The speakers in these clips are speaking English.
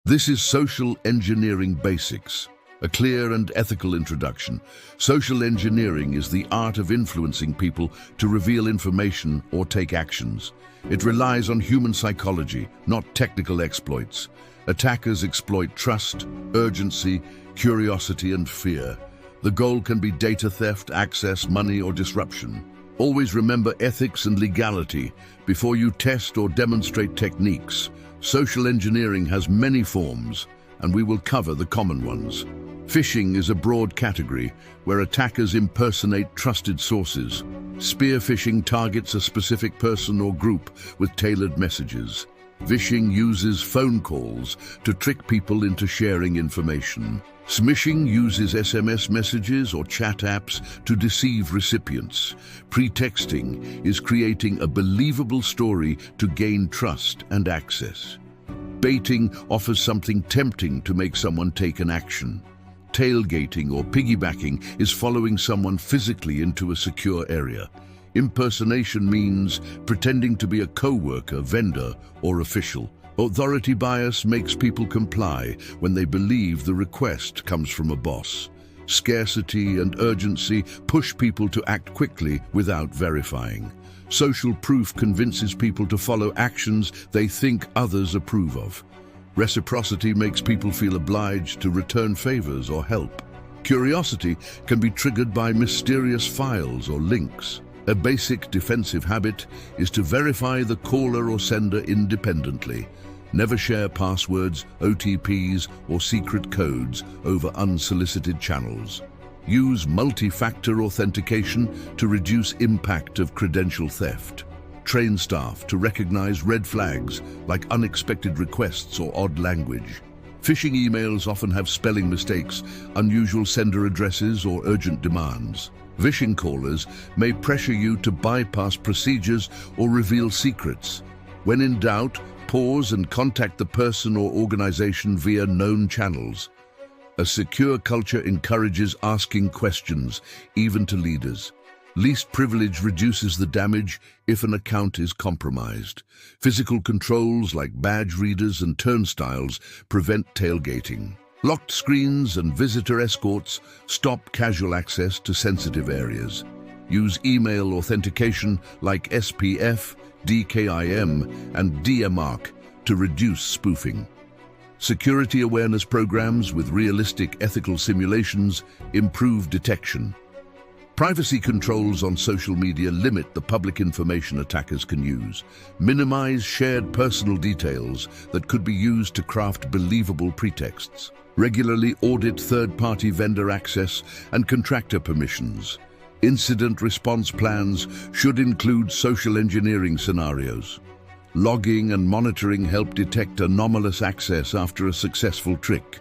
This is Social Engineering Basics, a clear and ethical introduction. Social engineering is the art of influencing people to reveal information or take actions. It relies on human psychology, not technical exploits. Attackers exploit trust, urgency, curiosity, and fear. The goal can be data theft, access, money, or disruption. Always remember ethics and legality before you test or demonstrate techniques. Social engineering has many forms, and we will cover the common ones. Phishing is a broad category where attackers impersonate trusted sources. Spear phishing targets a specific person or group with tailored messages. Phishing uses phone calls to trick people into sharing information. Smishing uses SMS messages or chat apps to deceive recipients. Pretexting is creating a believable story to gain trust and access. Baiting offers something tempting to make someone take an action. Tailgating or piggybacking is following someone physically into a secure area. Impersonation means pretending to be a co-worker, vendor, or official. Authority bias makes people comply when they believe the request comes from a boss. Scarcity and urgency push people to act quickly without verifying. Social proof convinces people to follow actions they think others approve of. Reciprocity makes people feel obliged to return favors or help. Curiosity can be triggered by mysterious files or links. A basic defensive habit is to verify the caller or sender independently. Never share passwords, OTPs, or secret codes over unsolicited channels. Use multi-factor authentication to reduce impact of credential theft. Train staff to recognize red flags like unexpected requests or odd language. Phishing emails often have spelling mistakes, unusual sender addresses, or urgent demands. Phishing callers may pressure you to bypass procedures or reveal secrets. When in doubt, pause and contact the person or organization via known channels. A secure culture encourages asking questions, even to leaders. Least privilege reduces the damage if an account is compromised. Physical controls like badge readers and turnstiles prevent tailgating. Locked screens and visitor escorts stop casual access to sensitive areas. Use email authentication like SPF, DKIM, and DMARC to reduce spoofing. Security awareness programs with realistic ethical simulations improve detection. Privacy controls on social media limit the public information attackers can use. Minimize shared personal details that could be used to craft believable pretexts. Regularly audit third-party vendor access and contractor permissions. Incident response plans should include social engineering scenarios. Logging and monitoring help detect anomalous access after a successful trick.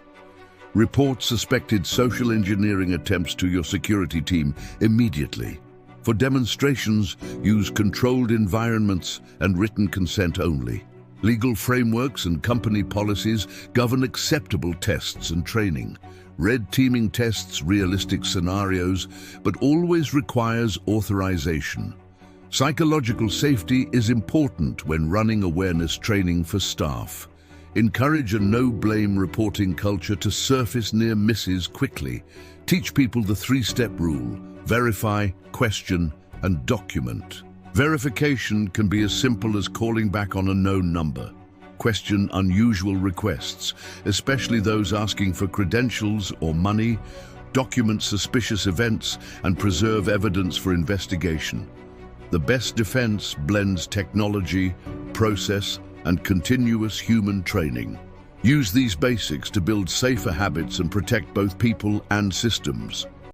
Report suspected social engineering attempts to your security team immediately. For demonstrations, use controlled environments and written consent only. Legal frameworks and company policies govern acceptable tests and training. Red teaming tests realistic scenarios, but always requires authorization. Psychological safety is important when running awareness training for staff. Encourage a no-blame reporting culture to surface near misses quickly. Teach people the three-step rule: verify, question, and document. Verification can be as simple as calling back on a known number. Question unusual requests, especially those asking for credentials or money. Document suspicious events and preserve evidence for investigation. The best defense blends technology, process, and continuous human training. Use these basics to build safer habits and protect both people and systems.